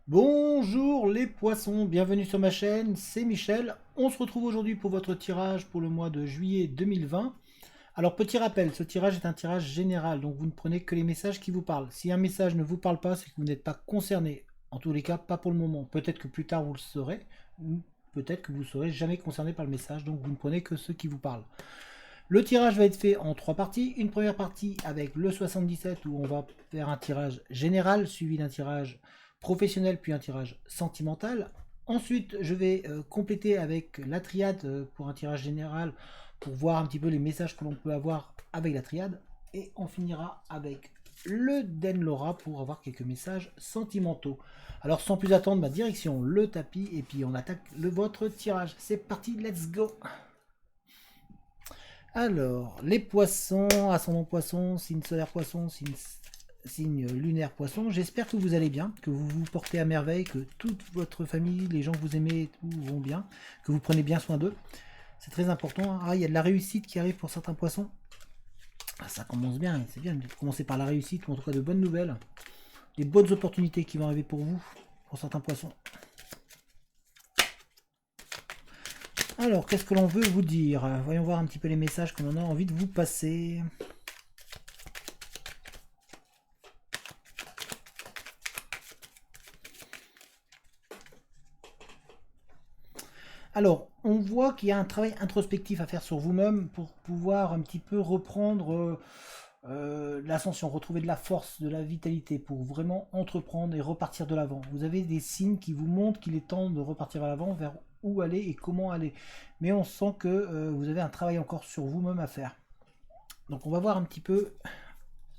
Bonjour les poissons, bienvenue sur ma chaîne, c'est Michel. On se retrouve aujourd'hui pour votre tirage pour le mois de juillet 2020. Alors petit rappel, ce tirage est un tirage général, donc vous ne prenez que les messages qui vous parlent. Si un message ne vous parle pas, c'est que vous n'êtes pas concerné. En tous les cas, pas pour le moment. Peut-être que plus tard vous le serez, ou peut-être que vous ne serez jamais concerné par le message, donc vous ne prenez que ceux qui vous parlent. Le tirage va être fait en trois parties. Une première partie avec le 77 où on va faire un tirage général suivi d'un tirage professionnel puis un tirage sentimental. Ensuite, je vais compléter avec la triade pour un tirage général pour voir un petit peu les messages que l'on peut avoir avec la triade. Et on finira avec le Den Laura pour avoir quelques messages sentimentaux. Alors sans plus attendre, ma direction, le tapis, et puis on attaque votre tirage. C'est parti, let's go. Alors, les poissons, ascendant poisson, signe solaire poisson, signe lunaire poisson. J'espère que vous allez bien, que vous vous portez à merveille, que toute votre famille, les gens que vous aimez et tout vont bien, que vous prenez bien soin d'eux. C'est très important. Ah, il y a de la réussite qui arrive pour certains poissons. Ah, ça commence bien, c'est bien de commencer par la réussite, ou en tout cas de bonnes nouvelles. Des bonnes opportunités qui vont arriver pour vous, pour certains poissons. Alors, qu'est-ce que l'on veut vous dire? Voyons voir un petit peu les messages que l'on a envie de vous passer. Alors, on voit qu'il y a un travail introspectif à faire sur vous-même pour pouvoir un petit peu reprendre l'ascension, retrouver de la force, de la vitalité, pour vraiment entreprendre et repartir de l'avant. Vous avez des signes qui vous montrent qu'il est temps de repartir à l'avant, vers où aller et comment aller. Mais on sent que vous avez un travail encore sur vous-même à faire. Donc on va voir un petit peu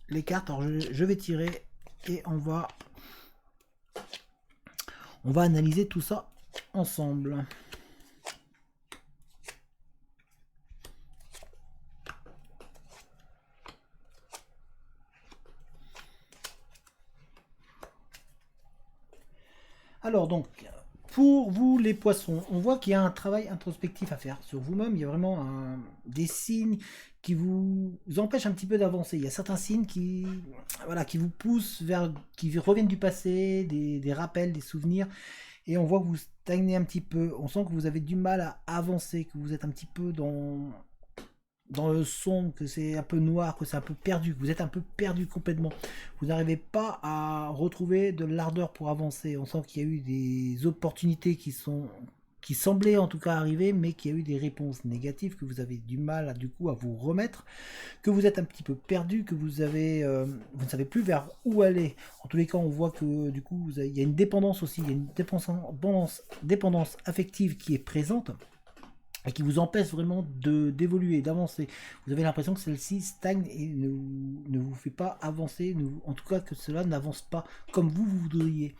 les cartes. Alors je vais tirer et on va analyser tout ça ensemble. Alors donc, pour vous les poissons, on voit qu'il y a un travail introspectif à faire sur vous-même. Il y a vraiment des signes qui vous empêchent un petit peu d'avancer. Il y a certains signes voilà, qui vous poussent vers, qui reviennent du passé, des rappels, des souvenirs. Et on voit que vous stagnez un petit peu. On sent que vous avez du mal à avancer, que vous êtes un petit peu dans le sombre, que c'est un peu noir, que c'est un peu perdu, que vous êtes un peu perdu complètement. Vous n'arrivez pas à retrouver de l'ardeur pour avancer. On sent qu'il y a eu des opportunités qui semblaient en tout cas arriver, mais qu'il y a eu des réponses négatives, que vous avez du mal du coup à vous remettre, que vous êtes un petit peu perdu, que vous ne savez plus vers où aller. En tous les cas, on voit que du coup, il y a une dépendance aussi, il y a une dépendance affective qui est présente et qui vous empêche vraiment d'évoluer, d'avancer. Vous avez l'impression que celle-ci stagne et ne vous fait pas avancer, en tout cas que cela n'avance pas comme vous voudriez.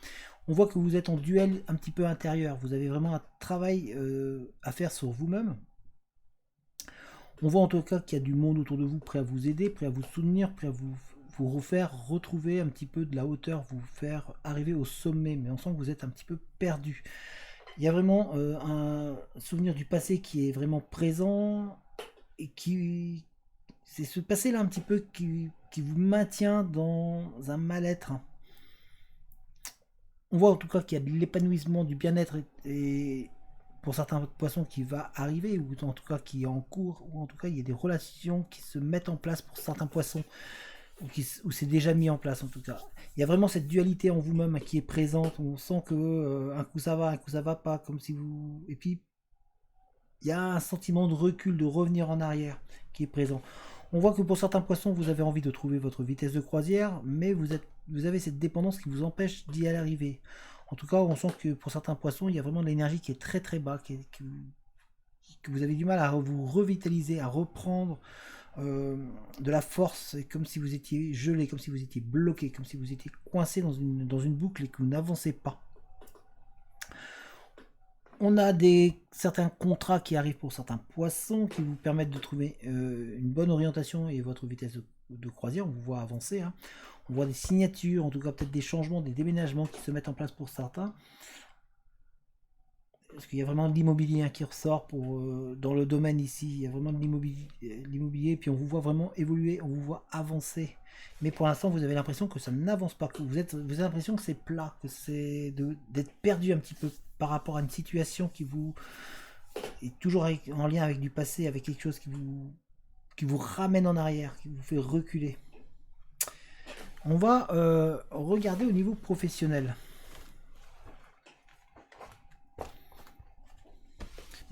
On voit que vous êtes en duel un petit peu intérieur, vous avez vraiment un travail à faire sur vous-même. On voit en tout cas qu'il y a du monde autour de vous prêt à vous aider, prêt à vous soutenir, prêt à vous refaire retrouver un petit peu de la hauteur, vous faire arriver au sommet, mais on sent que vous êtes un petit peu perdu. Il y a vraiment un souvenir du passé qui est vraiment présent et qui... C'est ce passé-là un petit peu qui vous maintient dans un mal-être. On voit en tout cas qu'il y a de l'épanouissement, du bien-être et pour certains poissons qui va arriver, ou en tout cas qui est en cours, ou en tout cas il y a des relations qui se mettent en place pour certains poissons, ou c'est déjà mis en place en tout cas. Il y a vraiment cette dualité en vous-même qui est présente, on sent que un coup ça va, un coup ça va pas, comme si vous... Et puis il y a un sentiment de recul, de revenir en arrière qui est présent. On voit que pour certains poissons, vous avez envie de trouver votre vitesse de croisière, mais vous avez cette dépendance qui vous empêche d'y arriver. En tout cas, on sent que pour certains poissons, il y a vraiment de l'énergie qui est très très bas, que vous avez du mal à vous revitaliser, à reprendre de la force. C'est comme si vous étiez gelé, comme si vous étiez bloqué, comme si vous étiez coincé dans une boucle et que vous n'avancez pas. On a certains contrats qui arrivent pour certains poissons qui vous permettent de trouver une bonne orientation et votre vitesse de croisière. On vous voit avancer. Hein. On voit des signatures, en tout cas peut-être des changements, des déménagements qui se mettent en place pour certains. parce qu'il y a vraiment de l'immobilier hein, qui ressort pour, dans le domaine ici. Il y a vraiment de l'immobilier, puis on vous voit vraiment évoluer, on vous voit avancer. Mais pour l'instant, vous avez l'impression que ça n'avance pas, que vous avez l'impression que c'est plat, que c'est d'être perdu un petit peu par rapport à une situation qui vous est toujours en lien avec du passé, avec quelque chose qui vous ramène en arrière, qui vous fait reculer. On va regarder au niveau professionnel.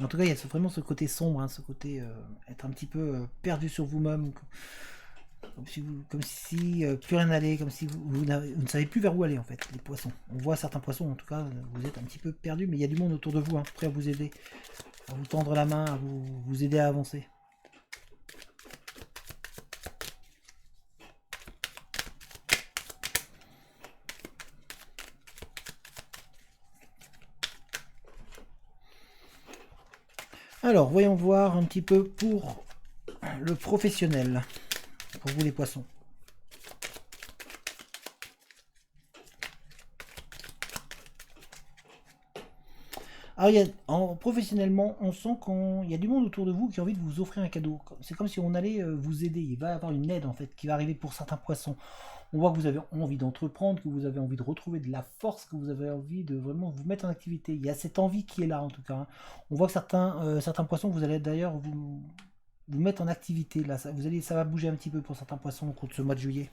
En tout cas, il y a vraiment ce côté sombre, hein, ce côté être un petit peu perdu sur vous-même, comme si plus rien n'allait, comme si vous ne savez plus vers où aller en fait, les poissons. On voit certains poissons, en tout cas, vous êtes un petit peu perdu, mais il y a du monde autour de vous, hein, prêt à vous aider, à vous tendre la main, à vous aider à avancer. Alors, voyons voir un petit peu pour le professionnel, pour vous les poissons. Alors, professionnellement, on sent qu'il y a du monde autour de vous qui a envie de vous offrir un cadeau. C'est comme si on allait vous aider. Il va y avoir une aide en fait qui va arriver pour certains poissons. On voit que vous avez envie d'entreprendre, que vous avez envie de retrouver de la force, que vous avez envie de vraiment vous mettre en activité. Il y a cette envie qui est là en tout cas, hein. On voit que certains poissons, vous allez d'ailleurs vous mettre en activité. Là, ça va bouger un petit peu pour certains poissons au cours de ce mois de juillet.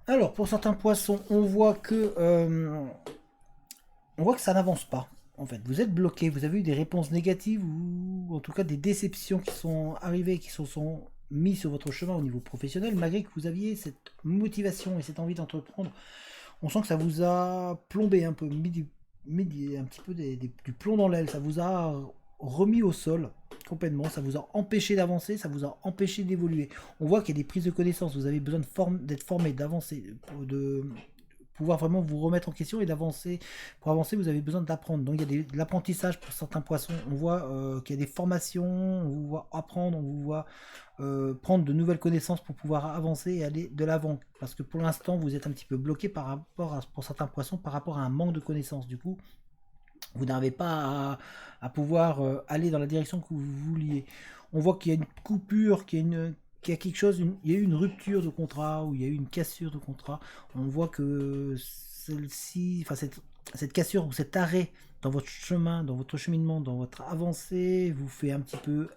Alors, pour certains poissons, on voit que ça n'avance pas. En fait, vous êtes bloqué, vous avez eu des réponses négatives ou en tout cas des déceptions qui sont arrivées, qui se sont mis sur votre chemin au niveau professionnel, malgré que vous aviez cette motivation et cette envie d'entreprendre. On sent que ça vous a plombé un peu, un petit peu du plomb dans l'aile, ça vous a remis au sol complètement, ça vous a empêché d'avancer, ça vous a empêché d'évoluer. On voit qu'il y a des prises de connaissances, vous avez besoin d'être formé, d'avancer, de pouvoir vraiment vous remettre en question et d'avancer. Pour avancer, vous avez besoin d'apprendre. Donc il y a de l'apprentissage pour certains poissons. On voit qu'il y a des formations, on vous voit apprendre, on vous voit prendre de nouvelles connaissances pour pouvoir avancer et aller de l'avant. Parce que pour l'instant, vous êtes un petit peu bloqué pour certains poissons par rapport à un manque de connaissances. Du coup, vous n'arrivez pas à pouvoir aller dans la direction que vous vouliez. On voit qu'il y a une coupure, qu'il y a quelque chose, il y a eu une rupture de contrat ou il y a eu une cassure de contrat. On voit que celle-ci, enfin cette cassure ou cet arrêt dans votre chemin, dans votre cheminement, dans votre avancée, vous fait un petit peu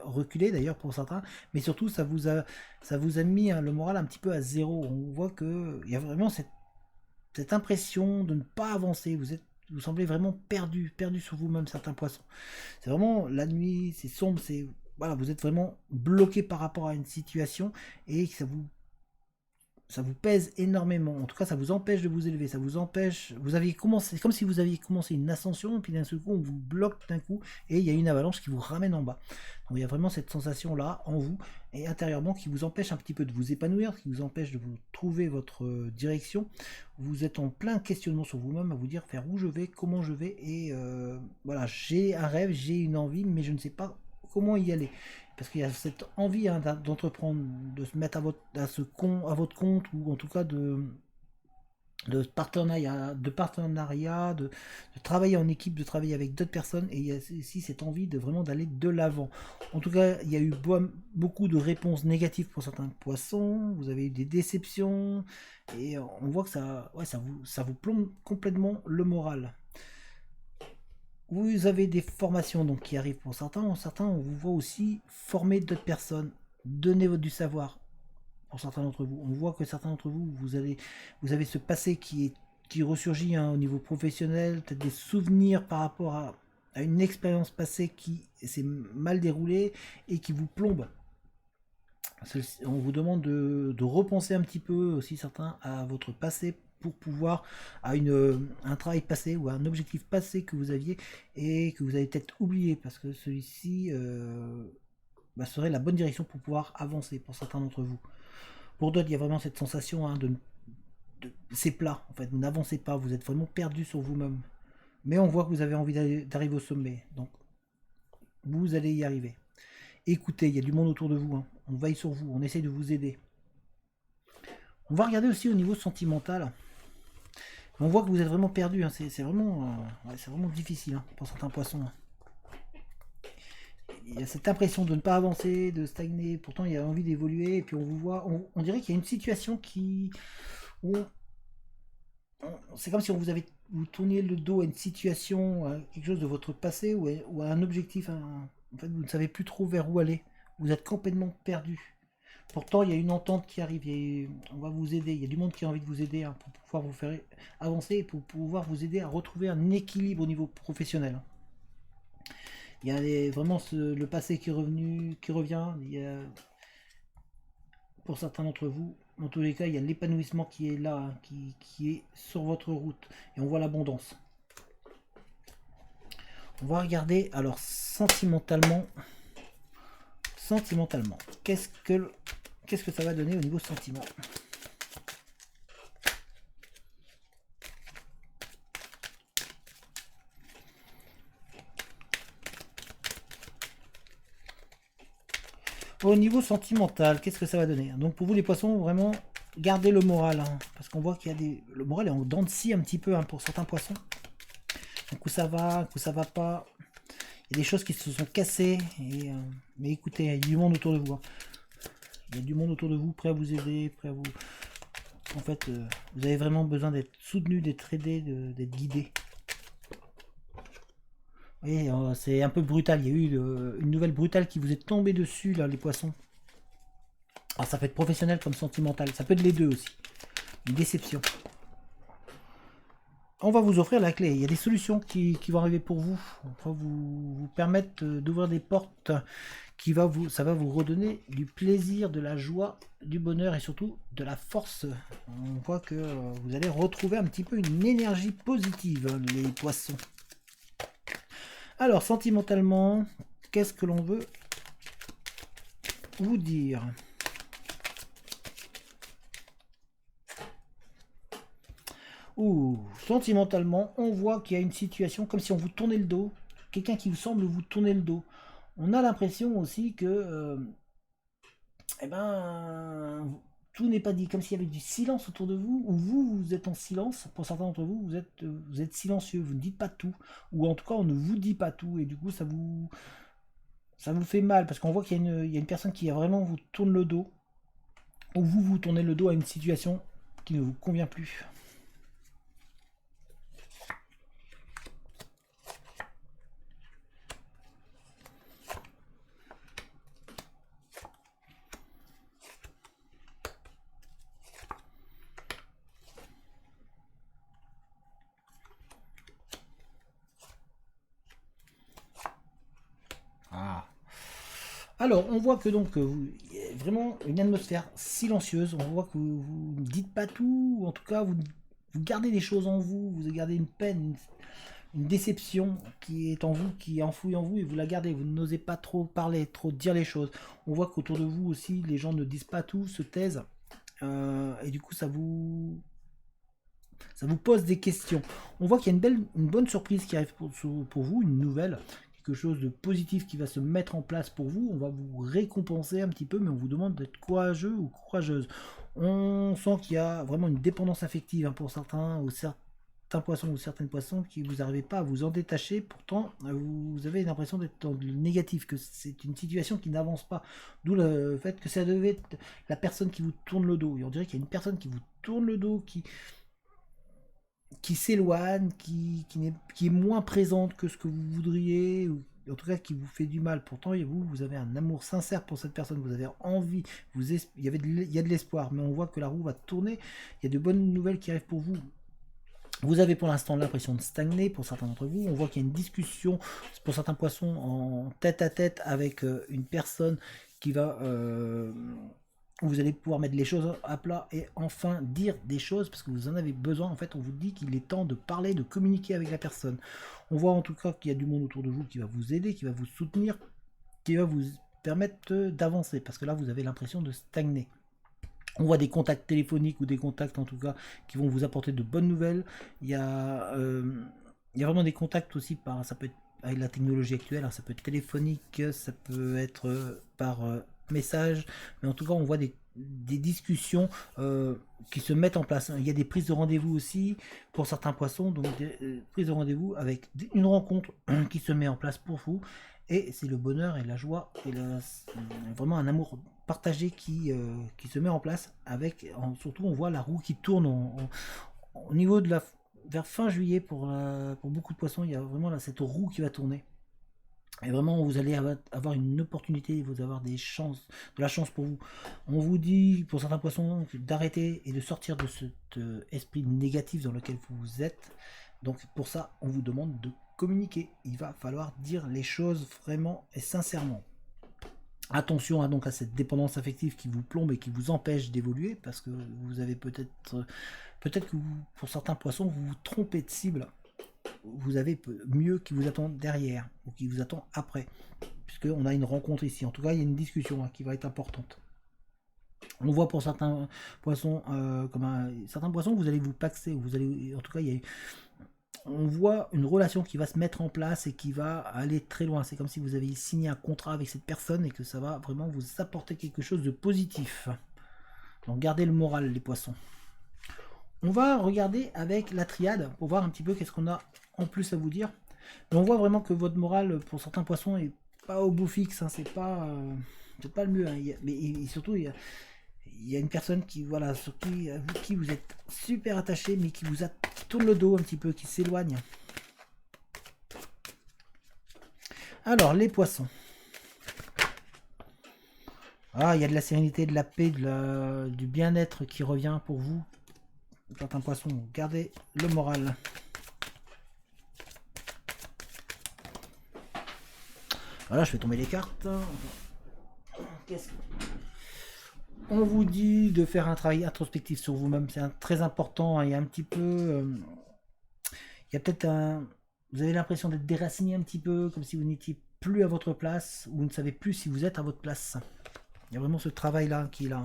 reculer d'ailleurs pour certains, mais surtout ça vous a mis hein, le moral un petit peu à zéro. On voit que il y a vraiment cette impression de ne pas avancer. Vous semblez vraiment perdu sur vous-même, certains poissons. C'est vraiment la nuit, c'est sombre, c'est voilà, vous êtes vraiment bloqué par rapport à une situation et ça vous pèse énormément. En tout cas, ça vous empêche de vous élever, ça vous empêche. Vous aviez commencé, c'est comme si vous aviez commencé une ascension, et puis d'un seul coup, on vous bloque d'un coup, et il y a une avalanche qui vous ramène en bas. Donc il y a vraiment cette sensation-là en vous, et intérieurement, qui vous empêche un petit peu de vous épanouir, qui vous empêche de vous trouver votre direction. Vous êtes en plein questionnement sur vous-même, à vous dire vers où je vais, comment je vais, et voilà, j'ai un rêve, j'ai une envie, mais je ne sais pas comment y aller. Parce qu'il y a cette envie hein, d'entreprendre, de se mettre à votre compte, ou en tout cas de travailler en équipe, de travailler avec d'autres personnes, et il y a aussi cette envie de vraiment d'aller de l'avant. En tout cas, il y a eu beaucoup de réponses négatives pour certains poissons, vous avez eu des déceptions, et on voit que ça vous plombe complètement le moral. Vous avez des formations donc qui arrivent pour certains. Certains, on vous voit aussi former d'autres personnes, donner du savoir pour certains d'entre vous. On voit que certains d'entre vous, vous avez ce passé qui ressurgit hein, au niveau professionnel, peut-être des souvenirs par rapport à une expérience passée qui s'est mal déroulée et qui vous plombe. On vous demande de repenser un petit peu aussi certains à votre passé pour pouvoir à un travail passé ou à un objectif passé que vous aviez et que vous avez peut-être oublié parce que celui-ci bah, serait la bonne direction pour pouvoir avancer pour certains d'entre vous. Pour d'autres, il y a vraiment cette sensation hein, c'est plat, en fait, vous n'avancez pas, vous êtes vraiment perdu sur vous-même. Mais on voit que vous avez envie d'arriver au sommet, donc vous allez y arriver. Écoutez, il y a du monde autour de vous, hein. On veille sur vous, on essaye de vous aider. On va regarder aussi au niveau sentimental. On voit que vous êtes vraiment perdu, hein. C'est vraiment difficile hein, pour certains poissons. Hein. Il y a cette impression de ne pas avancer, de stagner, pourtant il y a envie d'évoluer, et puis on vous voit, on dirait qu'il y a une situation qui... C'est comme si on vous tourniez le dos à une situation, à quelque chose de votre passé, ou à un objectif, en fait vous ne savez plus trop vers où aller, vous êtes complètement perdu. Pourtant, il y a une entente qui arrive, on va vous aider, il y a du monde qui a envie de vous aider hein, pour pouvoir vous faire avancer et pour pouvoir vous aider à retrouver un équilibre au niveau professionnel. Il y a vraiment le passé qui est revenu, qui revient, il y a, pour certains d'entre vous, dans tous les cas, il y a l'épanouissement qui est là, hein, qui est sur votre route, et on voit l'abondance. On va regarder, alors sentimentalement, qu'est-ce que ça va donner au niveau sentiment? Au niveau sentimental, qu'est-ce que ça va donner? Donc pour vous les poissons, vraiment, gardez le moral, hein, parce qu'on voit qu'il y a le moral est en dents de scie un petit peu hein, pour certains poissons. Un coup ça va, un coup ça va pas. Il y a des choses qui se sont cassées, mais écoutez, il y a du monde autour de vous. Hein. Il y a du monde autour de vous, prêt à vous aider, prêt à vous... En fait, vous avez vraiment besoin d'être soutenu, d'être aidé, d'être guidé. Oui, c'est un peu brutal. Il y a eu une nouvelle brutale qui vous est tombée dessus, là, les poissons. Alors, ça peut être professionnel comme sentimental. Ça peut être les deux aussi. Une déception. On va vous offrir la clé. Il y a des solutions qui vont arriver pour vous. On va vous permettre d'ouvrir des portes ça va vous redonner du plaisir, de la joie, du bonheur et surtout de la force. On voit que vous allez retrouver un petit peu une énergie positive, hein, les poissons. Alors, sentimentalement, qu'est-ce que l'on veut vous dire? Ouh, sentimentalement, on voit qu'il y a une situation comme si on vous tournait le dos. Quelqu'un qui vous semble vous tourner le dos. On a l'impression aussi que eh ben, tout n'est pas dit, comme s'il y avait du silence autour de vous, ou vous êtes en silence, pour certains d'entre vous, vous êtes silencieux, vous ne dites pas tout, ou en tout cas on ne vous dit pas tout, et du coup ça vous fait mal, parce qu'on voit qu'il y a une personne qui vraiment vous tourne le dos, ou vous tournez le dos à une situation qui ne vous convient plus. Ah. Alors, on voit que donc, il y a vraiment une atmosphère silencieuse. On voit que vous ne dites pas tout, ou en tout cas, vous gardez des choses en vous, vous gardez une peine, une déception qui est en vous, qui est enfouie en vous, et vous la gardez. Vous n'osez pas trop parler, trop dire les choses. On voit qu'autour de vous aussi, les gens ne disent pas tout, se taisent, et du coup, ça vous pose des questions. On voit qu'il y a une bonne surprise qui arrive pour vous, une nouvelle, quelque chose de positif qui va se mettre en place pour vous. On va vous récompenser un petit peu, mais on vous demande d'être courageux ou courageuse. On sent qu'il y a vraiment une dépendance affective hein, pour certains ou certains poissons ou certaines poissons qui vous n'arrivez pas à vous en détacher. Pourtant, vous avez l'impression d'être dans le négatif, que c'est une situation qui n'avance pas. D'où le fait que ça devait être la personne qui vous tourne le dos. Et on dirait qu'il y a une personne qui vous tourne le dos, qui s'éloigne, qui est moins présente que ce que vous voudriez, ou en tout cas qui vous fait du mal. Pourtant, vous avez un amour sincère pour cette personne, vous avez envie, il y a de l'espoir, mais on voit que la roue va tourner, il y a de bonnes nouvelles qui arrivent pour vous. Vous avez pour l'instant l'impression de stagner pour certains d'entre vous. On voit qu'il y a une discussion pour certains poissons en tête à tête avec une personne qui va vous allez pouvoir mettre les choses à plat et enfin dire des choses parce que vous en avez besoin. En fait, on vous dit qu'il est temps de parler, de communiquer avec la personne. On voit en tout cas qu'il y a du monde autour de vous qui va vous aider, qui va vous soutenir, qui va vous permettre d'avancer, parce que là, vous avez l'impression de stagner. On voit des contacts téléphoniques ou des contacts en tout cas qui vont vous apporter de bonnes nouvelles. Il y a vraiment des contacts aussi ça peut être avec la technologie actuelle, hein, ça peut être téléphonique, ça peut être par message, mais en tout cas on voit des discussions qui se mettent en place. Il y a des prises de rendez-vous aussi pour certains poissons, donc des prises de rendez-vous avec une rencontre qui se met en place pour vous. Et c'est le bonheur et la joie et vraiment un amour partagé qui se met en place avec, surtout on voit la roue qui tourne au niveau de vers fin juillet pour beaucoup de poissons, il y a vraiment là, cette roue qui va tourner. Et vraiment, vous allez avoir une opportunité, vous avoir de la chance pour vous. On vous dit, pour certains poissons, d'arrêter et de sortir de cet esprit négatif dans lequel vous êtes. Donc pour ça, on vous demande de communiquer. Il va falloir dire les choses vraiment et sincèrement. Attention donc à cette dépendance affective qui vous plombe et qui vous empêche d'évoluer, parce que vous avez peut-être que pour certains poissons, vous vous trompez de cible. Vous avez mieux qui vous attend derrière ou qui vous attend après, puisqu'on a une rencontre ici. En tout cas, il y a une discussion qui va être importante. On voit pour certains poissons, certains poissons, vous allez vous paxer, en tout cas, on voit une relation qui va se mettre en place et qui va aller très loin. C'est comme si vous aviez signé un contrat avec cette personne et que ça va vraiment vous apporter quelque chose de positif. Donc gardez le moral, les poissons. On va regarder avec la triade pour voir un petit peu qu'est-ce qu'on a en plus à vous dire. Mais on voit vraiment que votre morale pour certains poissons est pas au bout fixe, hein, c'est pas le mieux. Hein. Mais surtout, il y a une personne qui, voilà, sur qui vous êtes super attaché, mais qui tourne le dos un petit peu, qui s'éloigne. Alors, les poissons. Ah, il y a de la sérénité, de la paix, du bien-être qui revient pour vous. Certains poissons, gardez le moral. Voilà, je fais tomber les cartes. On vous dit de faire un travail introspectif sur vous-même, c'est très important. Il y a un petit peu, il y a peut-être vous avez l'impression d'être déraciné un petit peu, comme si vous n'étiez plus à votre place, ou vous ne savez plus si vous êtes à votre place. Il y a vraiment ce travail-là qui est là.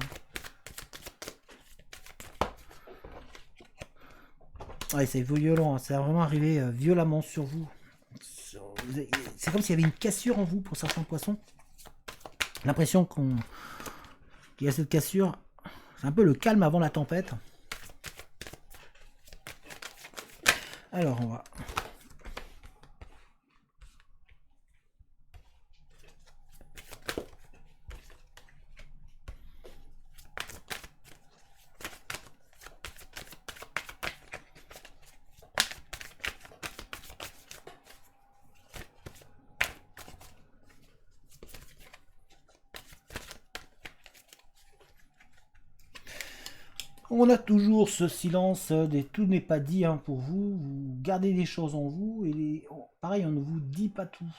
Ouais, c'est violent, hein. Ça va vraiment arriver violemment sur vous. C'est comme s'il y avait une cassure en vous pour certains poissons. L'impression qu'il y a cette cassure. C'est un peu le calme avant la tempête. Alors on va... On a toujours ce silence des tout n'est pas dit hein, pour vous. Vous gardez des choses en vous et pareil, on ne vous dit pas tout.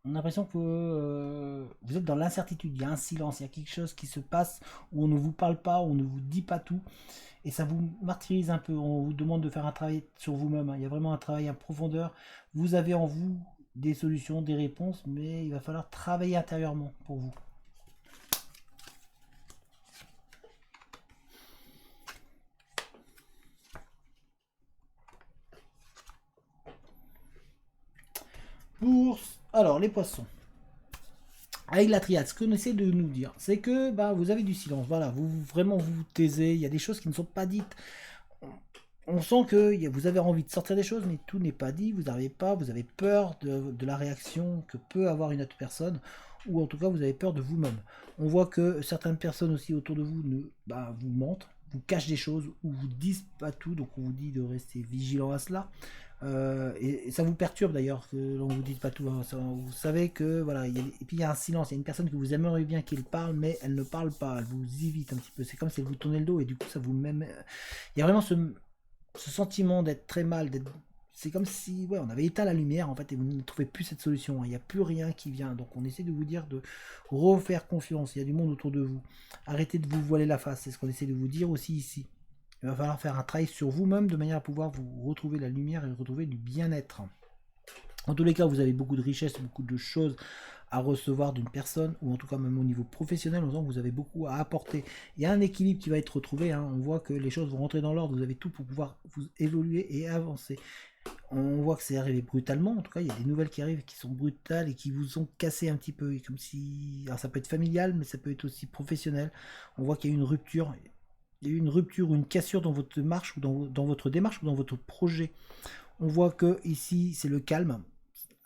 On a l'impression que vous êtes dans l'incertitude. Il y a un silence, il y a quelque chose qui se passe où on ne vous parle pas, où on ne vous dit pas tout. Et ça vous martyrise un peu. On vous demande de faire un travail sur vous-même. Hein. Il y a vraiment un travail en profondeur. Vous avez en vous des solutions, des réponses, mais il va falloir travailler intérieurement pour vous. Alors, les poissons. Avec la triade, ce qu'on essaie de nous dire, c'est que vous avez du silence. Voilà, vraiment vous taisez. Il y a des choses qui ne sont pas dites. On sent que vous avez envie de sortir des choses, mais tout n'est pas dit. Vous n'arrivez pas. Vous avez peur de la réaction que peut avoir une autre personne, ou en tout cas, vous avez peur de vous-même. On voit que certaines personnes aussi autour de vous vous mentent, vous cachent des choses, ou vous disent pas tout. Donc, on vous dit de rester vigilant à cela. Et ça vous perturbe d'ailleurs que l'on vous dise pas tout. Hein. Vous savez que voilà, et puis il y a un silence. Il y a une personne que vous aimeriez bien qu'il parle, mais elle ne parle pas. Elle vous évite un petit peu. C'est comme si elle vous tournait le dos et du coup ça vous même. Il y a vraiment ce sentiment d'être très mal. C'est comme si on avait éteint la lumière en fait et vous ne trouvez plus cette solution. Hein. Il n'y a plus rien qui vient. Donc on essaie de vous dire de refaire confiance. Il y a du monde autour de vous. Arrêtez de vous voiler la face. C'est ce qu'on essaie de vous dire aussi ici. Il va falloir faire un travail sur vous-même de manière à pouvoir vous retrouver la lumière et retrouver du bien-être. En tous les cas, vous avez beaucoup de richesses, beaucoup de choses à recevoir d'une personne, ou en tout cas même au niveau professionnel, on sent que vous avez beaucoup à apporter. Il y a un équilibre qui va être retrouvé, hein. On voit que les choses vont rentrer dans l'ordre, vous avez tout pour pouvoir vous évoluer et avancer. On voit que c'est arrivé brutalement, en tout cas il y a des nouvelles qui arrivent qui sont brutales et qui vous ont cassé un petit peu, et comme si... Alors ça peut être familial, mais ça peut être aussi professionnel. On voit qu'il y a eu une rupture, il y a eu une rupture ou une cassure dans votre marche, ou dans votre démarche, ou dans votre projet. On voit que ici c'est le calme,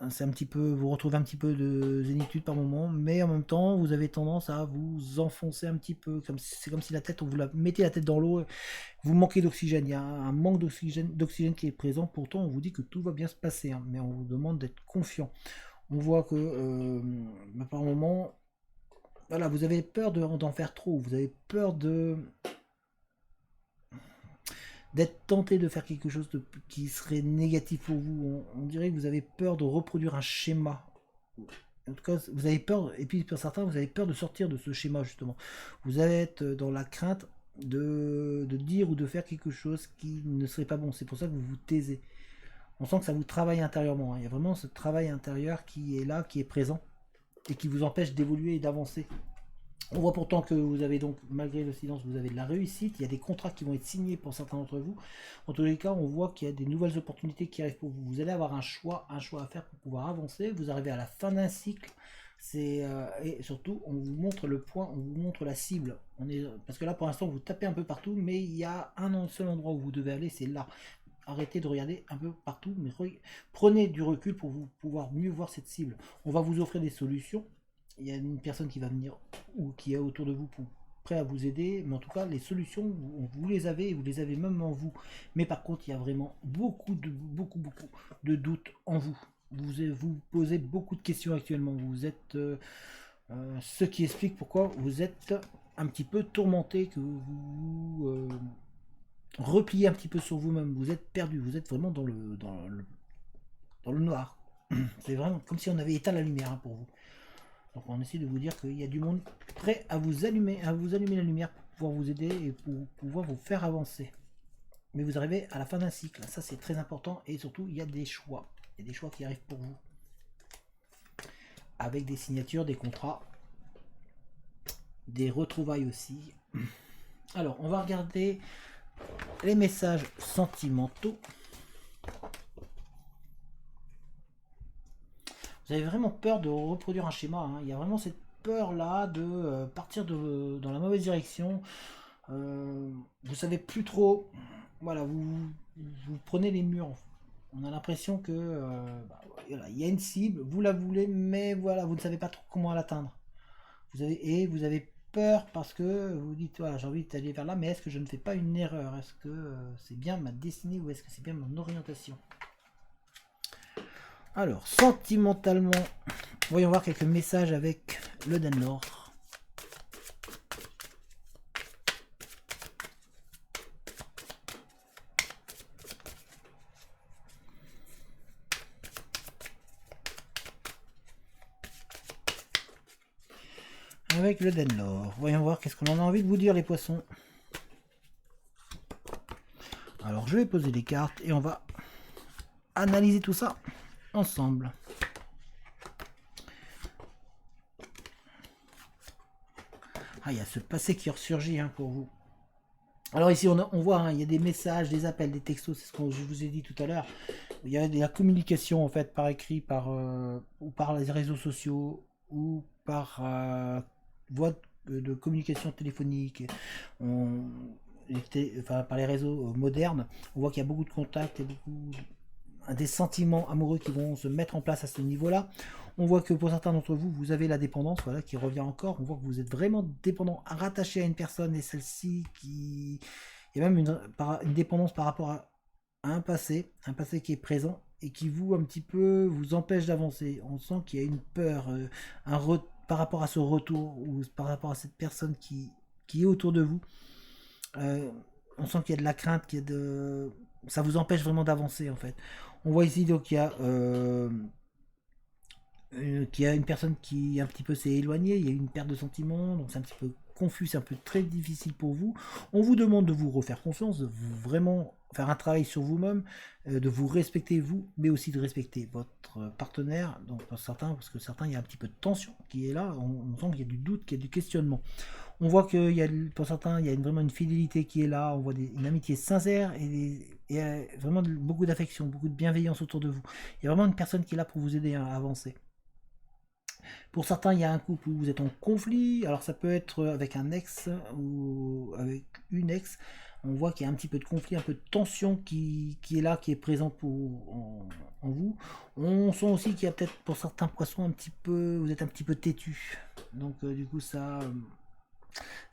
c'est un petit peu, vous retrouvez un petit peu de zénitude par moment, mais en même temps vous avez tendance à vous enfoncer un petit peu, c'est comme si la tête, on vous la mettez la tête dans l'eau, vous manquez d'oxygène, il y a un manque d'oxygène qui est présent, pourtant on vous dit que tout va bien se passer, hein, mais on vous demande d'être confiant. On voit que par moment, voilà, vous avez peur d'en faire trop, vous avez peur d'être tenté de faire quelque chose qui serait négatif pour vous. On dirait que vous avez peur de reproduire un schéma. En tout cas, vous avez peur, et puis pour certains, vous avez peur de sortir de ce schéma, justement. Vous êtes dans la crainte de dire ou de faire quelque chose qui ne serait pas bon. C'est pour ça que vous vous taisez. On sent que ça vous travaille intérieurement, hein. Il y a vraiment ce travail intérieur qui est là, qui est présent, et qui vous empêche d'évoluer et d'avancer. On voit pourtant que vous avez donc, malgré le silence, vous avez de la réussite. Il y a des contrats qui vont être signés pour certains d'entre vous. En tous les cas, on voit qu'il y a des nouvelles opportunités qui arrivent pour vous. Vous allez avoir un choix à faire pour pouvoir avancer. Vous arrivez à la fin d'un cycle. Et surtout, on vous montre le point, on vous montre la cible. Parce que là, pour l'instant, vous tapez un peu partout, mais il y a un seul endroit où vous devez aller, c'est là. Arrêtez de regarder un peu partout, mais prenez du recul pour vous pouvoir mieux voir cette cible. On va vous offrir des solutions. Il y a une personne qui va venir ou qui est autour de vous prêt à vous aider, mais en tout cas les solutions vous les avez, et vous les avez même en vous. Mais par contre, il y a vraiment beaucoup de doutes en vous. Vous posez beaucoup de questions actuellement. Vous êtes ce qui explique pourquoi vous êtes un petit peu tourmenté, que vous repliez un petit peu sur vous-même. Vous êtes perdu. Vous êtes vraiment dans le noir. C'est vraiment comme si on avait éteint la lumière, hein, pour vous. Donc on essaie de vous dire qu'il y a du monde prêt à vous allumer la lumière pour pouvoir vous aider et pour pouvoir vous faire avancer. Mais vous arrivez à la fin d'un cycle, ça c'est très important, et surtout il y a des choix. Il y a des choix qui arrivent pour vous. Avec des signatures, des contrats, des retrouvailles aussi. Alors on va regarder les messages sentimentaux. Vous avez vraiment peur de reproduire un schéma, hein. Il y a vraiment cette peur là de partir dans la mauvaise direction. Vous savez plus trop. Voilà, vous prenez les murs. On a l'impression que voilà, il y a une cible, vous la voulez, mais voilà, vous ne savez pas trop comment l'atteindre. Vous avez peur parce que vous dites, voilà, j'ai envie d'aller vers là, mais est-ce que je ne fais pas une erreur? Est-ce que c'est bien ma destinée, ou est-ce que c'est bien mon orientation? Alors, sentimentalement, voyons voir quelques messages avec le Danelor. Avec le Danelor, voyons voir qu'est-ce qu'on en a envie de vous dire, les poissons. Alors, je vais poser les cartes et on va analyser tout ça ensemble. Ah, il y a ce passé qui ressurgit, hein, pour vous. Alors ici, on voit, hein, il y a des messages, des appels, des textos, c'est ce que je vous ai dit tout à l'heure. Il y a de la communication en fait par écrit, ou par les réseaux sociaux, ou par voie de communication téléphonique, enfin, par les réseaux modernes. On voit qu'il y a beaucoup de contacts et des sentiments amoureux qui vont se mettre en place à ce niveau-là. On voit que pour certains d'entre vous, vous avez la dépendance, voilà, qui revient encore. On voit que vous êtes vraiment dépendant, rattaché à une personne, et celle-ci qui... Il y a même une dépendance par rapport à un passé qui est présent et qui vous un petit peu vous empêche d'avancer. On sent qu'il y a une peur, par rapport à ce retour, ou par rapport à cette personne qui est autour de vous. On sent qu'il y a de la crainte, ça vous empêche vraiment d'avancer en fait. On voit ici donc il y a qu'il y a une personne qui un petit peu s'est éloignée, il y a eu une perte de sentiments, donc c'est un petit peu confus, c'est un peu très difficile pour vous. On vous demande de vous refaire confiance, de vous vraiment faire un travail sur vous-même, de vous respecter vous, mais aussi de respecter votre partenaire. Donc pour certains, parce que certains, il y a un petit peu de tension qui est là, on sent qu'il y a du doute, qu'il y a du questionnement. On voit qu'il y a, pour certains, il y a vraiment une fidélité qui est là, on voit une amitié sincère et vraiment beaucoup d'affection, beaucoup de bienveillance autour de vous. Il y a vraiment une personne qui est là pour vous aider à avancer. Pour certains, il y a un couple où vous êtes en conflit. Alors ça peut être avec un ex ou avec une ex. On voit qu'il y a un petit peu de conflit, un peu de tension qui est là, qui est présente en vous. On sent aussi qu'il y a peut-être pour certains poissons un petit peu, vous êtes un petit peu têtu. Donc du coup ça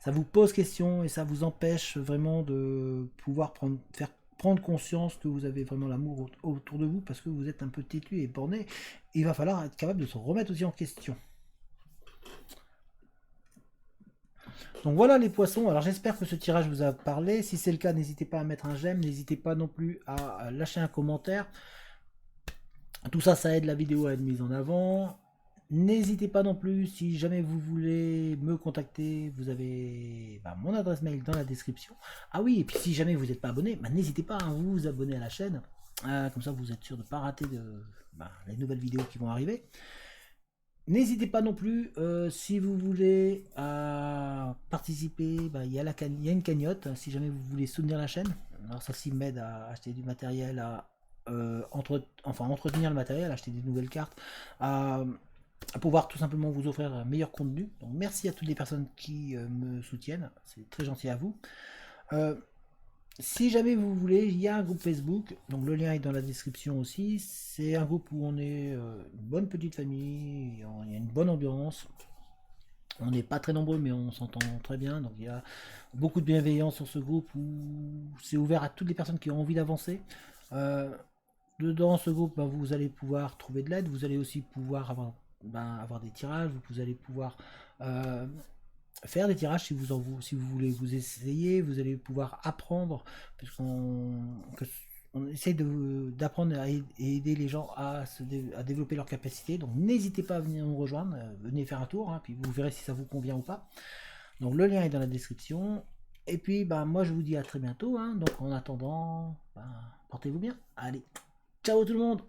vous pose question et ça vous empêche vraiment de pouvoir faire prendre conscience que vous avez vraiment l'amour autour de vous parce que vous êtes un peu têtu et borné. Il va falloir être capable de se remettre aussi en question. Donc voilà les poissons, alors j'espère que ce tirage vous a parlé. Si c'est le cas, n'hésitez pas à mettre un j'aime, n'hésitez pas non plus à lâcher un commentaire. Tout ça, ça aide la vidéo à être mise en avant. N'hésitez pas non plus, si jamais vous voulez me contacter, vous avez mon adresse mail dans la description. Ah oui, et puis si jamais vous n'êtes pas abonné, n'hésitez pas à vous abonner à la chaîne. Comme ça, vous êtes sûr de ne pas rater les nouvelles vidéos qui vont arriver. N'hésitez pas non plus, si vous voulez participer, il y a une cagnotte, si jamais vous voulez soutenir la chaîne. Alors ça ci m'aide à acheter du matériel, à entretenir le matériel, acheter des nouvelles cartes, à pouvoir tout simplement vous offrir un meilleur contenu. Donc merci à toutes les personnes qui me soutiennent, c'est très gentil à vous. Euh, Si jamais vous voulez, il y a un groupe Facebook, donc le lien est dans la description aussi. C'est un groupe où on est une bonne petite famille, il y a une bonne ambiance. On n'est pas très nombreux, mais on s'entend très bien. Donc il y a beaucoup de bienveillance sur ce groupe où c'est ouvert à toutes les personnes qui ont envie d'avancer. Euh, Dedans ce groupe, vous allez pouvoir trouver de l'aide, vous allez aussi pouvoir avoir des tirages, vous allez pouvoir euh, faire des tirages si vous voulez vous essayer, vous allez pouvoir apprendre, puisqu'on essaye d'apprendre et aider les gens à développer leurs capacités. Donc n'hésitez pas à venir nous rejoindre, venez faire un tour, puis vous verrez si ça vous convient ou pas. Donc le lien est dans la description. Et puis moi je vous dis à très bientôt. Donc en attendant, portez-vous bien. Allez, ciao tout le monde!